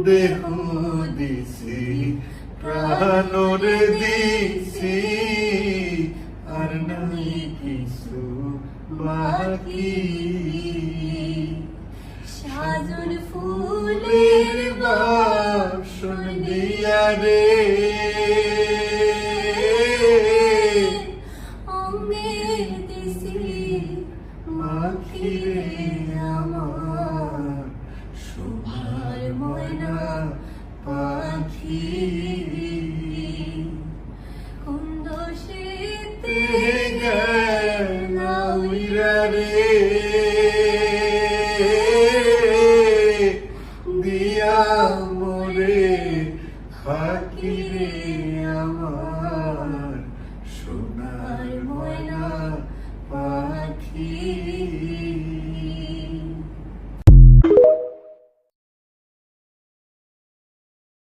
দেহ দিছি প্রাণরে দিছি আর নাই কিছু বাকি সাজন ফুলের বাসন দিয়া রে অঙ্গে দিছি মাখিরে আমার সোনার ময়না পাখি কোন দোষেতে গেলা উইরা রে দিয়া মোরে ফাঁকি রে